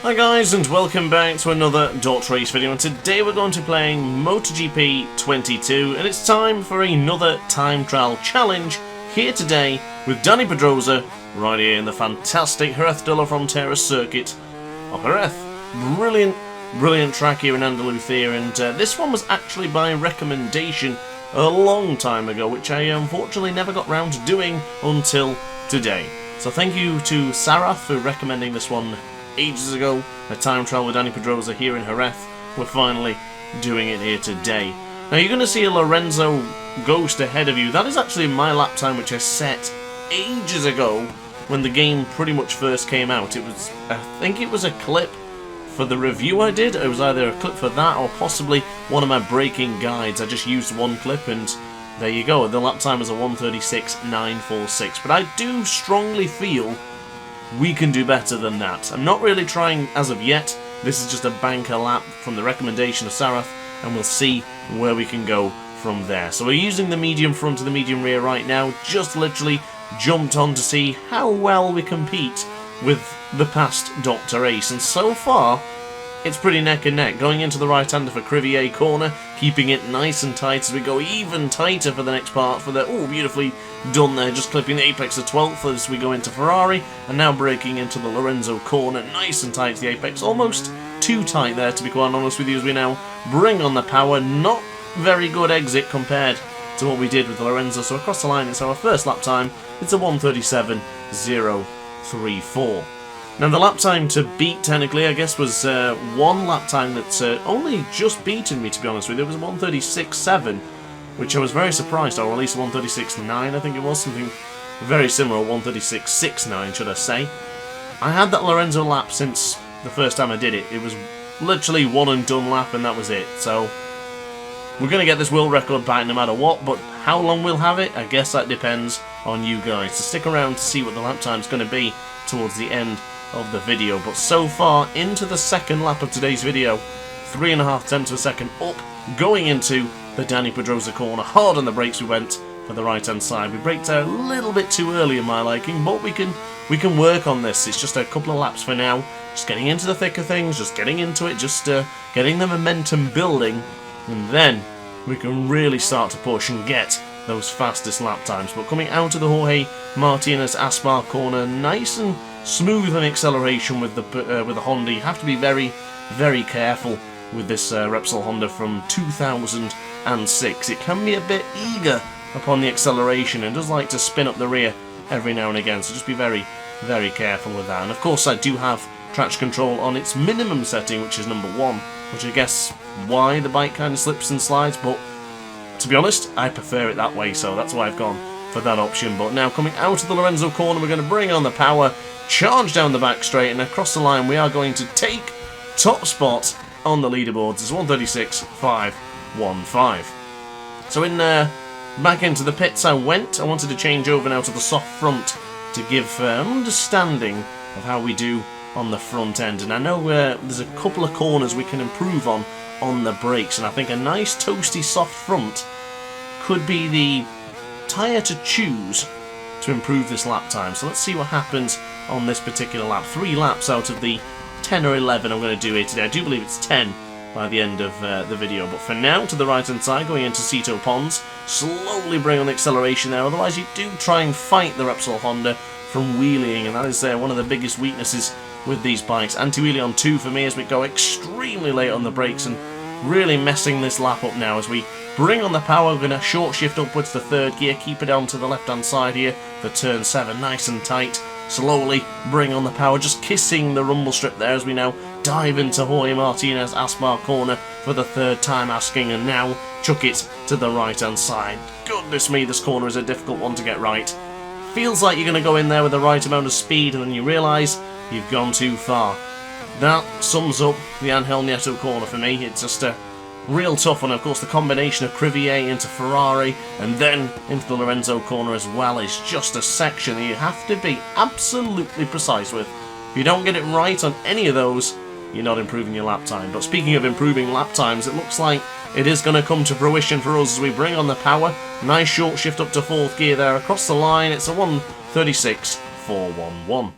Hi guys, and welcome back to another DrAce video, and today we're going to be playing MotoGP 22, and it's time for another time trial challenge here today with Dani Pedrosa right here in the fantastic Jerez de la Frontera circuit of Jerez. Brilliant track here in Andalusia, and this one was actually by recommendation a long time ago, which I unfortunately never got round to doing until today. So thank you to Sarath for recommending this one ages ago, a time trial with Dani Pedrosa here in Jerez. We're finally doing it here today. Now you're going to see a Lorenzo ghost ahead of you. That is actually my lap time, which I set ages ago when the game pretty much first came out. It was, I think it was a clip for the review I did. It was either a clip for that or possibly one of my braking guides. I just used one clip and there you go. The lap time was a 1:36.946. But I do strongly feel we can do better than that. I'm not really trying as of yet. This is just a banker lap from the recommendation of Sarath, and we'll see where we can go from there. So we're using the medium front and the medium rear right now. Just literally jumped on to see how well we compete with the past DrAce, and so far it's pretty neck and neck. Going into the right-hander for Crivier corner, keeping it nice and tight as we go even tighter for the next part. For the beautifully done there, just clipping the apex to 12th as we go into Ferrari, and now braking into the Lorenzo corner, nice and tight to the apex, almost too tight there to be quite honest with you, as we now bring on the power. Not very good exit compared to what we did with the Lorenzo, so across the line it's our first lap time. It's a 1:37.034. Now the lap time to beat, technically, I guess, was one lap time that's only just beaten me, to be honest with you. It was 1:36.7, which I was very surprised, or at least 1:36.9, I think it was, something very similar, 1:36.69 should I say. I had that Lorenzo lap since the first time I did it. It was literally one and done lap and that was it, so we're going to get this world record back no matter what, but how long we'll have it, I guess that depends on you guys. So stick around to see what the lap time's going to be towards the end of the video. But so far into the second lap of today's video, 3.5 tenths of a second up, going into the Dani Pedrosa corner. Hard on the brakes we went for the right hand side. We braked out a little bit too early in my liking, but we can work on this. It's just a couple of laps for now, just getting into the thick of things, just getting into it, just getting the momentum building, and then we can really start to push and get those fastest lap times. But coming out of the Jorge Martinez Aspar corner, nice and smooth on acceleration with the Honda. You have to be very, very careful with this Repsol Honda from 2006. It can be a bit eager upon the acceleration and does like to spin up the rear every now and again, so just be very, very careful with that. And of course I do have traction control on its minimum setting, which is number 1, which I guess why the bike kind of slips and slides, but to be honest I prefer it that way, so that's why I've gone for that option. But now coming out of the Lorenzo corner, we're going to bring on the power, charge down the back straight, and across the line we are going to take top spot on the leaderboards. It's 1:36.515. So in back into the pits I wanted to change over now to the soft front to give understanding of how we do on the front end, and I know there's a couple of corners we can improve on the brakes, and I think a nice toasty soft front could be the tyre to choose to improve this lap time. So let's see what happens on this particular lap. 3 laps out of the 10 or 11 I'm going to do here today. I do believe it's 10 by the end of the video, but for now to the right hand side going into Cito Ponds, slowly bring on the acceleration there, otherwise you do try and fight the Repsol Honda from wheeling, and that is one of the biggest weaknesses with these bikes. Anti-wheelie on 2 for me as we go extremely late on the brakes and really messing this lap up now as we bring on the power. We're going to short shift upwards to 3rd gear, keep it on to the left hand side here for turn 7, nice and tight. Slowly bring on the power, just kissing the rumble strip there as we now dive into Jorge Martinez Aspar corner for the 3rd time asking, and now chuck it to the right hand side. Goodness me, this corner is a difficult one to get right. Feels like you're going to go in there with the right amount of speed and then you realise you've gone too far. That sums up the Angel Nieto corner for me. It's just a real tough one. Of course, the combination of Crivier into Ferrari and then into the Lorenzo corner as well is just a section that you have to be absolutely precise with. If you don't get it right on any of those, you're not improving your lap time. But speaking of improving lap times, it looks like it is going to come to fruition for us as we bring on the power. Nice short shift up to 4th gear there across the line. It's a 1:36.411.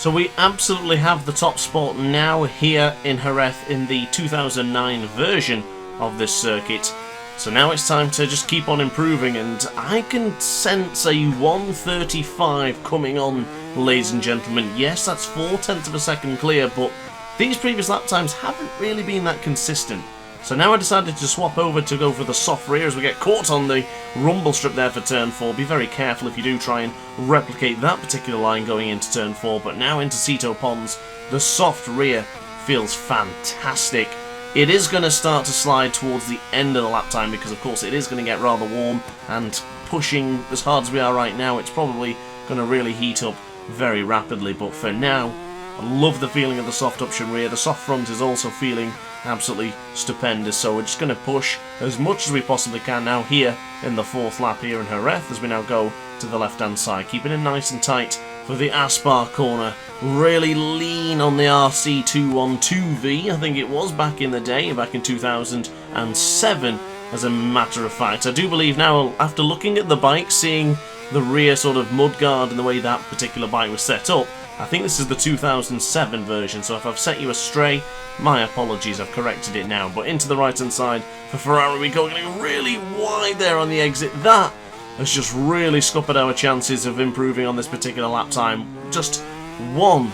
So we absolutely have the top spot now here in Jerez in the 2009 version of this circuit. So now it's time to just keep on improving, and I can sense a 1:35 coming on, ladies and gentlemen. Yes, that's 0.4 of a second clear, but these previous lap times haven't really been that consistent. So now I decided to swap over to go for the soft rear as we get caught on the rumble strip there for turn 4. Be very careful if you do try and replicate that particular line going into turn 4. But now into Ceto Ponds, the soft rear feels fantastic. It is going to start to slide towards the end of the lap time because of course it is going to get rather warm, and pushing as hard as we are right now, it's probably going to really heat up very rapidly. But for now, I love the feeling of the soft option rear. The soft front is also feeling absolutely stupendous, so we're just going to push as much as we possibly can now here in the 4th lap here in Jerez as we now go to the left hand side, keeping it nice and tight for the Aspar corner. Really lean on the RC212V, I think it was back in the day, back in 2007 as a matter of fact. I do believe now, after looking at the bike, seeing the rear sort of mudguard and the way that particular bike was set up, I think this is the 2007 version, so if I've set you astray, my apologies, I've corrected it now. But into the right hand side for Ferrari we go, getting really wide there on the exit. That has just really scuppered our chances of improving on this particular lap time. Just one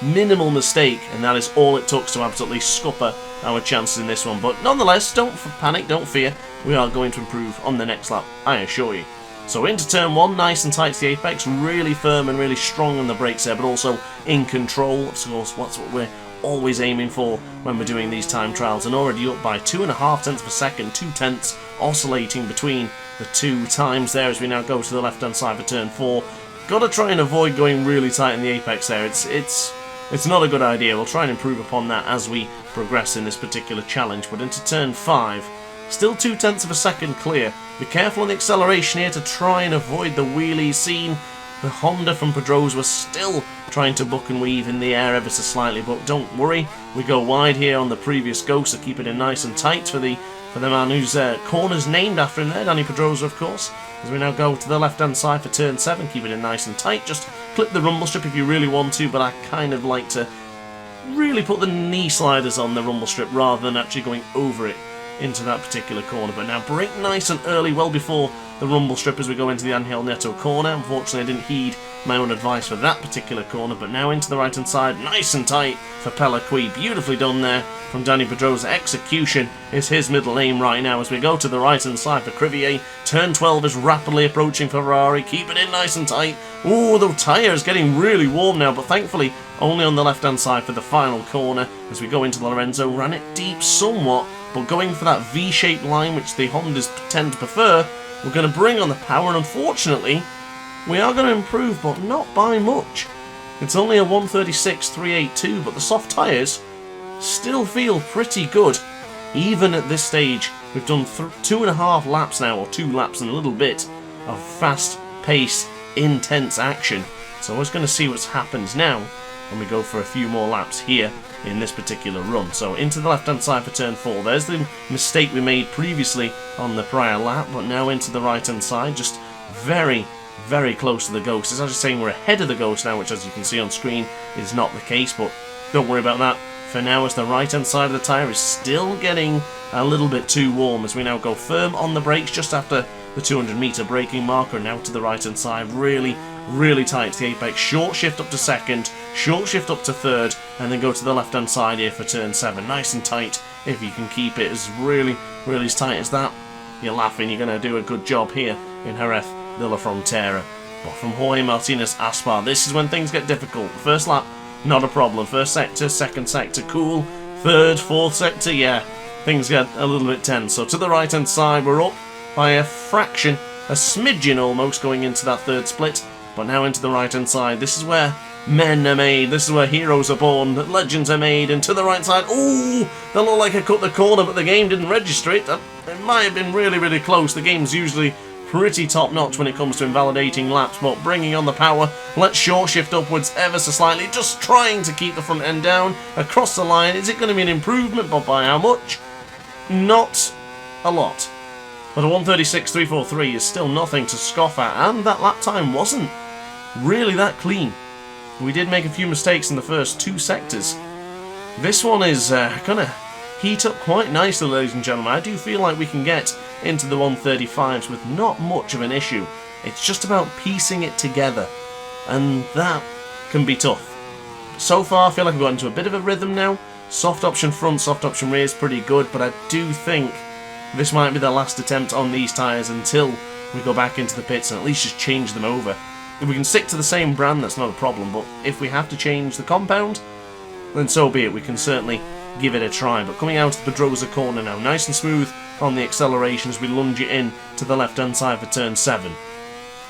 minimal mistake, and that is all it took to absolutely scupper our chances in this one. But nonetheless, don't panic, don't fear, we are going to improve on the next lap, I assure you. So into turn 1, nice and tight to the apex, really firm and really strong on the brakes there, but also in control. Of course, that's what we're always aiming for when we're doing these time trials, and already up by 2.5 of a second, 2/10, oscillating between the two times there as we now go to the left hand side for turn 4. Got to try and avoid going really tight in the apex there. It's not a good idea. We'll try and improve upon that as we progress in this particular challenge. But into turn 5, still 2/10 of a second clear. Be careful on the acceleration here to try and avoid the wheelie scene. The Honda from Pedrosa was still trying to buck and weave in the air ever so slightly, but don't worry, we go wide here on the previous go, so keep it in nice and tight for the man whose corner's named after him there, Dani Pedrosa, of course. As we now go to the left hand side for turn 7, keep it in nice and tight. Just clip the rumble strip if you really want to, but I kind of like to really put the knee sliders on the rumble strip rather than actually going over it into that particular corner. But now brake nice and early, well before the rumble strip as we go into the Angel Neto corner. Unfortunately, I didn't heed my own advice for that particular corner, but now into the right hand side, nice and tight for Pellequi. Beautifully done there from Dani Pedrosa. Execution is his middle name right now as we go to the right hand side for Crivier. Turn 12 is rapidly approaching Ferrari. Keep it in nice and tight. Ooh, the tyre is getting really warm now, but thankfully only on the left hand side for the final corner as we go into the Lorenzo. Ran it deep somewhat, but going for that V-shaped line which the Hondas tend to prefer, we're going to bring on the power, and unfortunately we are going to improve, but not by much. It's only a 1:36.382, but the soft tyres still feel pretty good even at this stage. We've done 2.5 laps now, or 2 laps and a little bit of fast paced intense action. So I was going to see what's happened now when we go for a few more laps here in this particular run. So into the left hand side for turn 4. There's the mistake we made previously on the prior lap, but now into the right hand side, just very close to the Ghost. It's actually saying we're ahead of the Ghost now, which as you can see on screen is not the case, but don't worry about that for now, as the right hand side of the tyre is still getting a little bit too warm as we now go firm on the brakes just after the 200-metre braking marker. Now to the right hand side, really tight to the apex. Short shift up to second, short shift up to third, and then go to the left hand side here for turn 7. Nice and tight if you can keep it as really as tight as that. You're laughing, you're going to do a good job here in Jerez de la Frontera. But from Jorge Martinez Aspar, this is when things get difficult. First lap, not a problem. First sector, second sector, cool. Third, fourth sector, yeah, things get a little bit tense. So to the right hand side, we're up by a fraction, a smidgen almost, going into that third split. But now into the right hand side, this is where men are made, this is where heroes are born, legends are made. And to the right side, ooh, that looked like I cut the corner, but the game didn't register it. It might have been really close. The game's usually pretty top notch when it comes to invalidating laps, but bringing on the power, let's short shift upwards ever so slightly, just trying to keep the front end down across the line. Is it going to be an improvement, but by how much? Not a lot. But a 1:36.343 is still nothing to scoff at, and that lap time wasn't really that clean. We did make a few mistakes in the first 2 sectors. This one is going to heat up quite nicely, ladies and gentlemen. I do feel like we can get into the 135s with not much of an issue. It's just about piecing it together, and that can be tough. So far, I feel like we've got into a bit of a rhythm now. Soft option front, soft option rear is pretty good, but I do think this might be the last attempt on these tyres until we go back into the pits and at least just change them over. If we can stick to the same brand, that's not a problem, but if we have to change the compound, then so be it. We can certainly give it a try. But coming out of the Pedrosa corner now, nice and smooth on the acceleration as we lunge it in to the left-hand side for turn 7.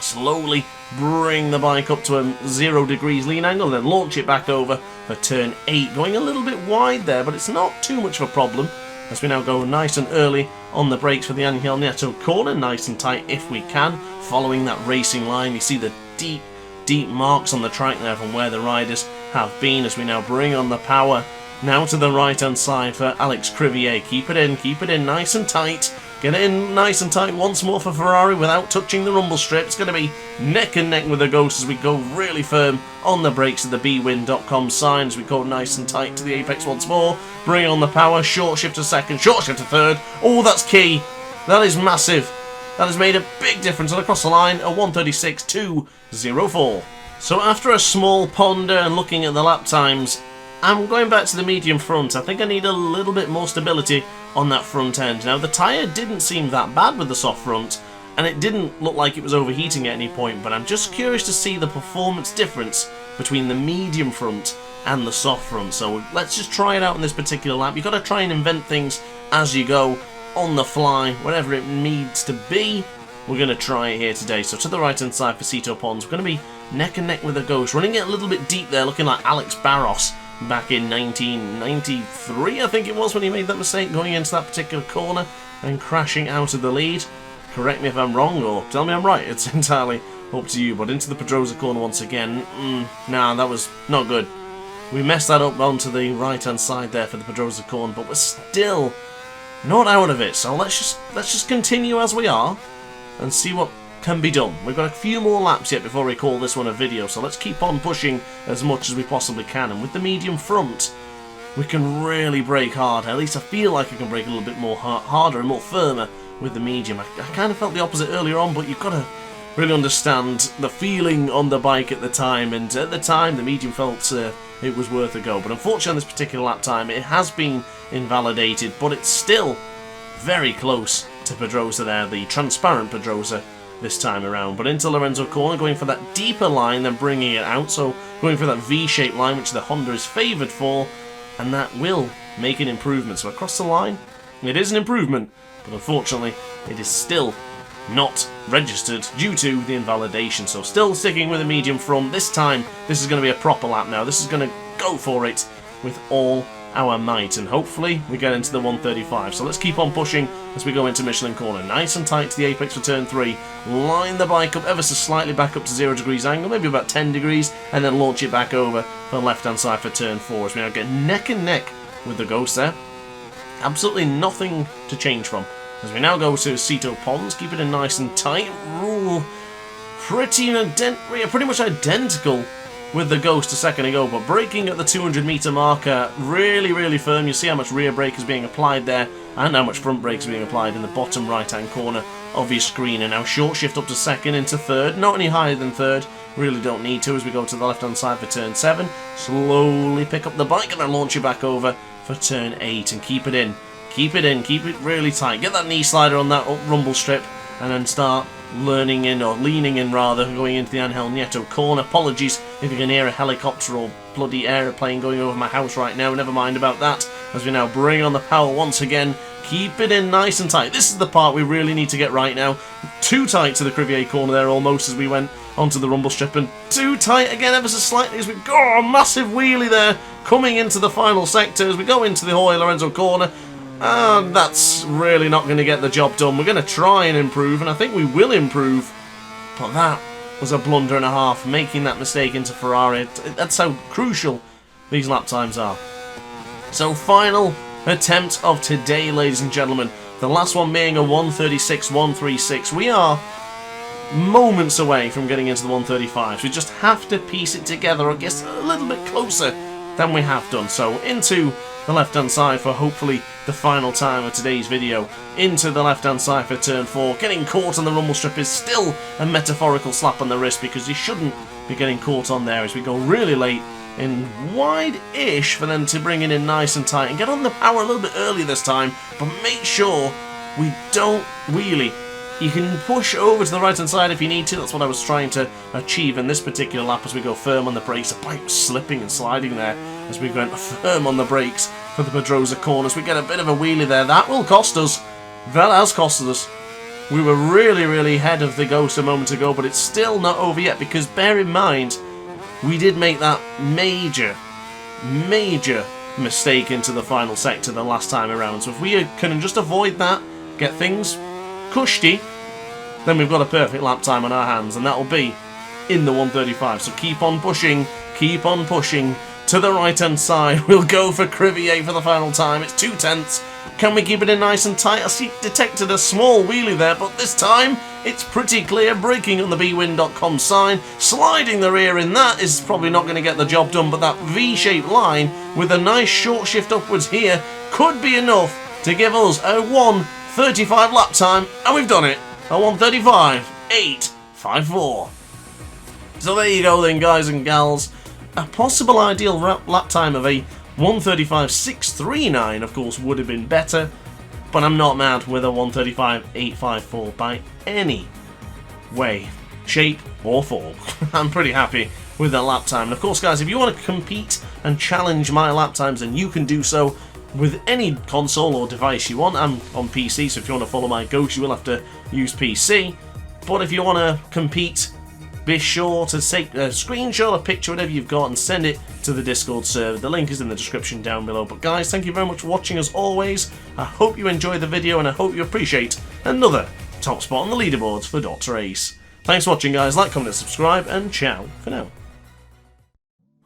Slowly bring the bike up to a 0 degrees lean angle, then launch it back over for turn 8. Going a little bit wide there, but it's not too much of a problem as we now go nice and early on the brakes for the Angel Nieto corner, nice and tight if we can, following that racing line. You see the deep marks on the track there from where the riders have been as we now bring on the power now to the right hand side for Alex Crivier. Keep it in nice and tight. Get it in nice and tight once more for Ferrari without touching the rumble strip. It's going to be neck and neck with the Ghost as we go really firm on the brakes of the bwin.com sign as we go nice and tight to the apex once more. Bring on the power, short shift to second, short shift to third. Oh, that's key. That is massive. That has made a big difference, and across the line, a 1:36.204. So after a small ponder and looking at the lap times, I'm going back to the medium front. I think I need a little bit more stability on that front end. Now, the tyre didn't seem that bad with the soft front, and it didn't look like it was overheating at any point, but I'm just curious to see the performance difference between the medium front and the soft front. So let's just try it out in this particular lap. You've got to try and invent things as you go, on the fly, whatever it needs to be. We're going to try it here today. So to the right hand side for Cito Pons, we're going to be neck and neck with the Ghost, running it a little bit deep there, looking like Alex Barros back in 1993, I think it was, when he made that mistake going into that particular corner and crashing out of the lead. Correct me if I'm wrong, or tell me I'm right, it's entirely up to you. But into the Pedrosa corner once again, nah, that was not good. We messed that up onto the right hand side there for the Pedrosa corner, but we're still not out of it. So let's just continue as we are and see what can be done. We've got a few more laps yet before we call this one a video, so let's keep on pushing as much as we possibly can. And with the medium front, we can really brake hard. At least I feel like I can brake a little bit more harder and more firmer with the medium. I kind of felt the opposite earlier on, but you've got to really understand the feeling on the bike at the time, and at the time the medium felt it was worth a go. But unfortunately on this particular lap time it has been invalidated, but it's still very close to Pedrosa there, the transparent Pedrosa this time around. But into Lorenzo corner, going for that deeper line, then bringing it out, so going for that V-shaped line which the Honda is favoured for, and that will make an improvement. So across the line, it is an improvement, but unfortunately it is still not registered due to the invalidation. So still sticking with a medium front. This time this is going to be a proper lap now. This is going to go for it with all our might, and hopefully we get into the 135. So let's keep on pushing as we go into Michelin corner. Nice and tight to the apex for turn 3. Line the bike up ever so slightly back up to 0 degrees angle, maybe about 10 degrees, and then launch it back over for the left hand side for turn 4 as we now get neck and neck with the Ghost there. Absolutely nothing to change from. As we now go to Cito Pons, keep it in nice and tight. Ooh, pretty much identical with the Ghost a second ago, but braking at the 200 meter marker really firm. You see how much rear brake is being applied there and how much front brake is being applied in the bottom right hand corner of your screen. And now short shift up to second, into third, not any higher than third, really don't need to as we go to the left hand side for turn 7. Slowly pick up the bike and then launch it back over for turn 8 and keep it in, keep it really tight. Get that knee slider on that rumble strip and then start leaning in rather, going into the Angel Nieto corner. Apologies if you can hear a helicopter or bloody aeroplane going over my house right now, never mind about that, as we now bring on the power once again. Keep it in nice and tight. This is the part we really need to get right now. Too tight to the Crivier corner there almost as we went onto the rumble strip, and too tight again ever so slightly as we go, a massive wheelie there coming into the final sector as we go into the Jorge Lorenzo corner. And that's really not going to get the job done. We're going to try and improve, and I think we will improve, but that was a blunder and a half, making that mistake into Ferrari. That's how crucial these lap times are. So final attempt of today, ladies and gentlemen. The last one being a 1:36.136. We are moments away from getting into the 135. So we just have to piece it together, I guess, a little bit closer than we have done. So into the left-hand side for hopefully the final time of today's video. Into the left-hand side for turn 4. Getting caught on the rumble strip is still a metaphorical slap on the wrist, because you shouldn't be getting caught on there as we go really late in wide-ish for them to bring it in nice and tight and get on the power a little bit earlier this time, but make sure we don't wheelie. You can push over to the right-hand side if you need to. That's what I was trying to achieve in this particular lap as we go firm on the brakes. The bike was slipping and sliding there as we went firm on the brakes for the Pedrosa corners. We get a bit of a wheelie there. That will cost us. That has costed us. We were really, really ahead of the Ghost a moment ago, but it's still not over yet, because bear in mind, we did make that major mistake into the final sector the last time around. So if we can just avoid that, get things cushy, then we've got a perfect lap time on our hands, and that will be in the 135. So keep on pushing to the right hand side. We'll go for Crivier for the final time. It's 2/10. Can we keep it in nice and tight? I detected a small wheelie there, but this time it's pretty clear. Braking on the bwin.com sign, sliding the rear in that is probably not going to get the job done, but that V-shaped line with a nice short shift upwards here could be enough to give us a 1:35 lap time, and we've done it. A 1:35.854. So there you go then, guys and gals. A possible ideal lap time of a 1:35.639, of course, would have been better, but I'm not mad with a 1:35.854 by any way, shape or form. I'm pretty happy with that lap time. And of course, guys, if you want to compete and challenge my lap times, then you can do so with any console or device you want. I'm on PC, so if you want to follow my Ghost, you will have to use PC. But if you want to compete, be sure to take a screenshot, a picture, whatever you've got, and send it to the Discord server. The link is in the description down below. But guys, thank you very much for watching as always. I hope you enjoyed the video, and I hope you appreciate another top spot on the leaderboards for DrAce. Thanks for watching, guys. Like, comment, and subscribe, and ciao for now.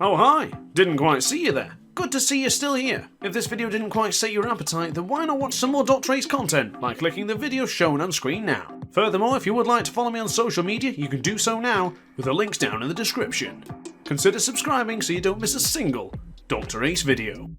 Oh hi, didn't quite see you there. Good to see you're still here. If this video didn't quite sate your appetite, then why not watch some more DrAce content by clicking the video shown on screen now. Furthermore, if you would like to follow me on social media, you can do so now with the links down in the description. Consider subscribing so you don't miss a single DrAce video.